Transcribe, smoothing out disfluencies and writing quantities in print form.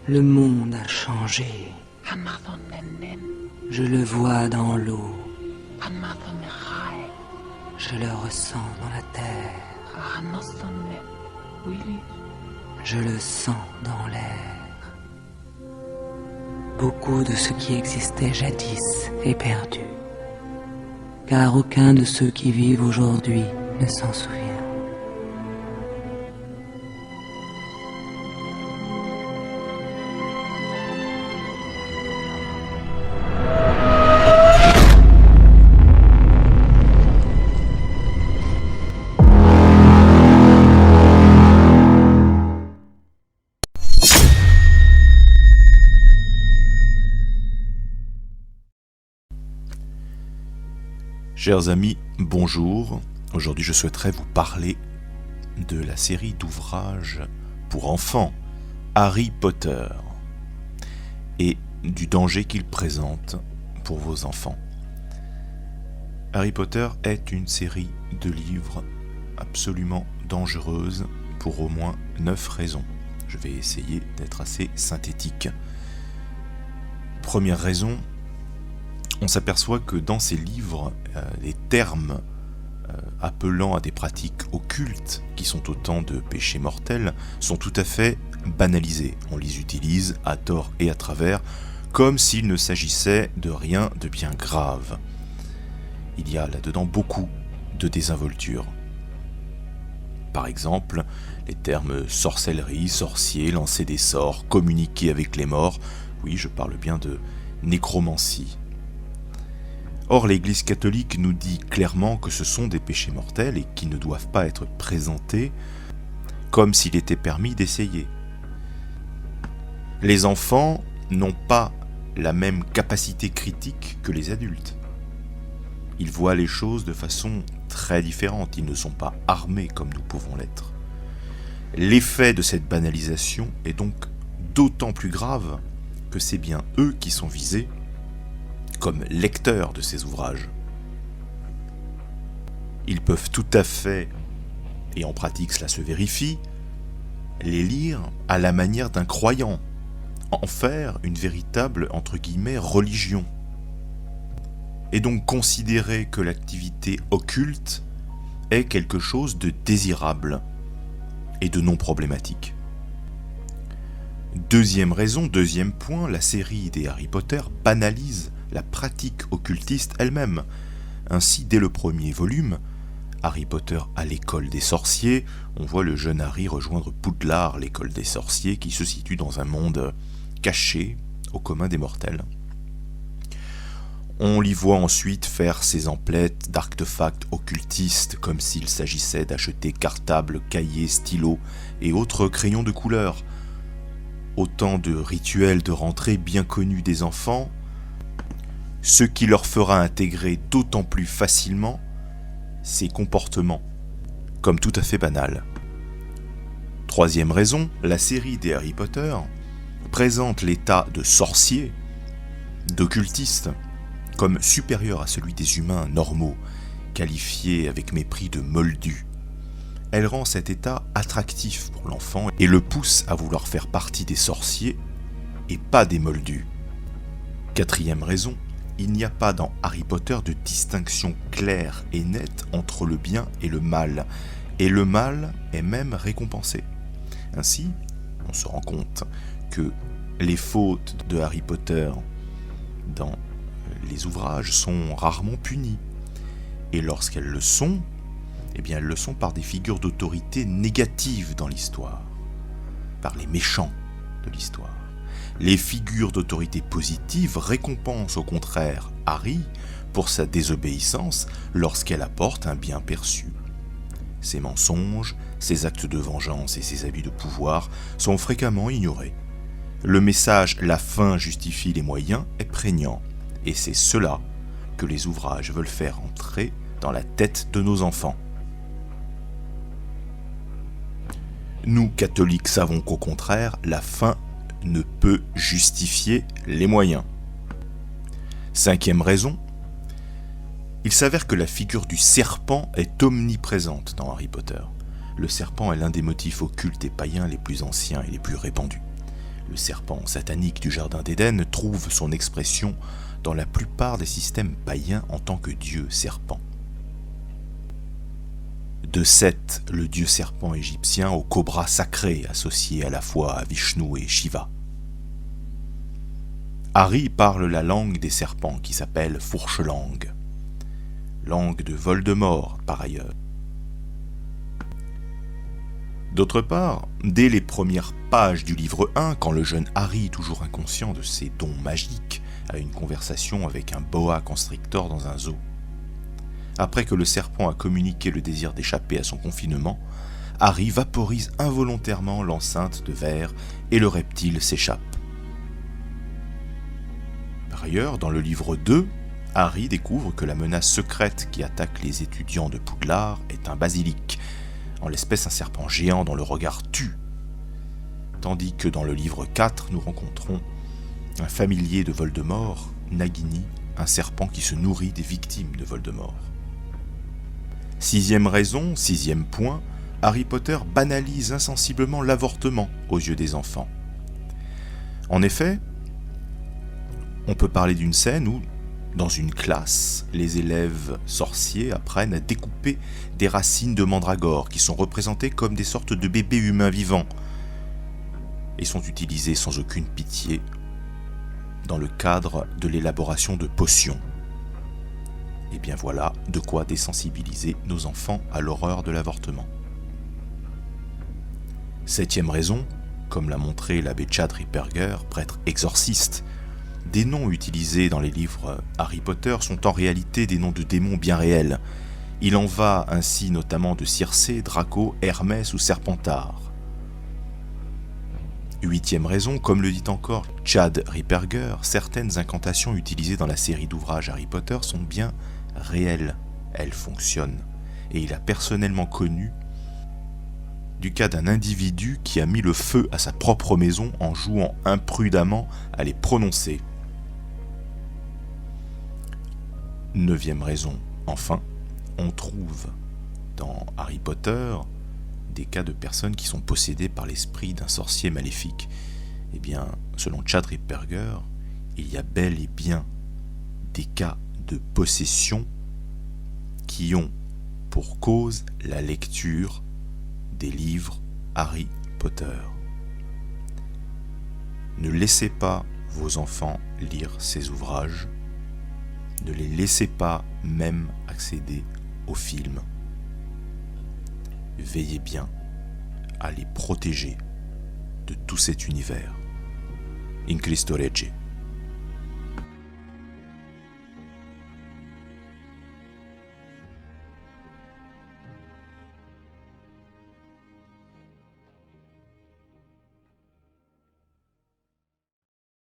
Le monde a changé. Je le vois dans l'eau. Je le ressens dans la terre. Je le sens dans l'air. Beaucoup de ce qui existait jadis est perdu, car aucun de ceux qui vivent aujourd'hui ne s'en souvient. Chers amis, bonjour. Aujourd'hui, je souhaiterais vous parler de la série d'ouvrages pour enfants Harry Potter et du danger qu'il présente pour vos enfants. Harry Potter est une série de livres absolument dangereuse pour au moins 9 raisons. Je vais essayer d'être assez synthétique. Première raison, on s'aperçoit que dans ces livres, les termes appelant à des pratiques occultes, qui sont autant de péchés mortels, sont tout à fait banalisés. On les utilise à tort et à travers, comme s'il ne s'agissait de rien de bien grave. Il y a là-dedans beaucoup de désinvolture. Par exemple, les termes sorcellerie, sorcier, lancer des sorts, communiquer avec les morts, oui, je parle bien de nécromancie. Or, l'Église catholique nous dit clairement que ce sont des péchés mortels et qui ne doivent pas être présentés comme s'il était permis d'essayer. Les enfants n'ont pas la même capacité critique que les adultes. Ils voient les choses de façon très différente, ils ne sont pas armés comme nous pouvons l'être. L'effet de cette banalisation est donc d'autant plus grave que c'est bien eux qui sont visés comme lecteurs de ces ouvrages. Ils peuvent tout à fait, et en pratique cela se vérifie, les lire à la manière d'un croyant, en faire une véritable, entre guillemets, religion. Et donc considérer que l'activité occulte est quelque chose de désirable et de non problématique. Deuxième raison, deuxième point, la série des Harry Potter banalise la pratique occultiste elle-même. Ainsi, dès le premier volume, Harry Potter à l'école des sorciers, on voit le jeune Harry rejoindre Poudlard, l'école des sorciers, qui se situe dans un monde caché au commun des mortels. On l'y voit ensuite faire ses emplettes d'artefacts occultistes, comme s'il s'agissait d'acheter cartables, cahiers, stylos et autres crayons de couleur. Autant de rituels de rentrée bien connus des enfants, ce qui leur fera intégrer d'autant plus facilement ces comportements, comme tout à fait banals. Troisième raison, la série des Harry Potter présente l'état de sorcier, d'occultiste, comme supérieur à celui des humains normaux, qualifiés avec mépris de moldus. Elle rend cet état attractif pour l'enfant et le pousse à vouloir faire partie des sorciers et pas des moldus. Quatrième raison, il n'y a pas dans Harry Potter de distinction claire et nette entre le bien et le mal est même récompensé. Ainsi, on se rend compte que les fautes de Harry Potter dans les ouvrages sont rarement punies, et lorsqu'elles le sont, elles le sont par des figures d'autorité négatives dans l'histoire, par les méchants de l'histoire. Les figures d'autorité positive récompensent au contraire Harry pour sa désobéissance lorsqu'elle apporte un bien perçu. Ses mensonges, ses actes de vengeance et ses abus de pouvoir sont fréquemment ignorés. Le message « la fin justifie les moyens » est prégnant, et c'est cela que les ouvrages veulent faire entrer dans la tête de nos enfants. Nous, catholiques, savons qu'au contraire, la fin ne peut justifier les moyens. Cinquième raison, il s'avère que la figure du serpent est omniprésente dans Harry Potter. le serpent est l'un des motifs occultes et païens les plus anciens et les plus répandus. Le serpent satanique du Jardin d'Éden trouve son expression dans la plupart des systèmes païens en tant que dieu serpent. De Seth, le dieu serpent égyptien, au cobra sacré associé à la fois à Vishnu et Shiva. Harry parle la langue des serpents qui s'appelle fourche-langue. Langue de Voldemort par ailleurs. D'autre part, dès les premières pages du livre 1, quand le jeune Harry, toujours inconscient de ses dons magiques, a une conversation avec un boa constrictor dans un zoo. Après que le serpent a communiqué le désir d'échapper à son confinement, Harry vaporise involontairement l'enceinte de verre et le reptile s'échappe. Par ailleurs, dans le livre 2, Harry découvre que la menace secrète qui attaque les étudiants de Poudlard est un basilic, en l'espèce un serpent géant dont le regard tue. Tandis que dans le livre 4, nous rencontrons un familier de Voldemort, Nagini, un serpent qui se nourrit des victimes de Voldemort. Sixième raison, sixième point, Harry Potter banalise insensiblement l'avortement aux yeux des enfants. En effet, on peut parler d'une scène où, dans une classe, les élèves sorciers apprennent à découper des racines de mandragore qui sont représentées comme des sortes de bébés humains vivants et sont utilisés sans aucune pitié dans le cadre de l'élaboration de potions. Et bien voilà de quoi désensibiliser nos enfants à l'horreur de l'avortement. Septième raison, comme l'a montré l'abbé Chad Ripperger, prêtre exorciste, des noms utilisés dans les livres Harry Potter sont en réalité des noms de démons bien réels. Il en va ainsi notamment de Circé, Draco, Hermès ou Serpentard. Huitième raison, comme le dit encore Chad Ripperger, certaines incantations utilisées dans la série d'ouvrages Harry Potter sont bien réelles. Elles fonctionnent. Et il a personnellement connu du cas d'un individu qui a mis le feu à sa propre maison en jouant imprudemment à les prononcer. Neuvième raison, enfin, on trouve dans Harry Potter des cas de personnes qui sont possédées par l'esprit d'un sorcier maléfique. Eh bien, selon Chad Ripperger, il y a bel et bien des cas de possession qui ont pour cause la lecture des livres Harry Potter. Ne laissez pas vos enfants lire ces ouvrages. Ne les laissez pas même accéder aux films. Veillez bien à les protéger de tout cet univers. In Cristo Rege.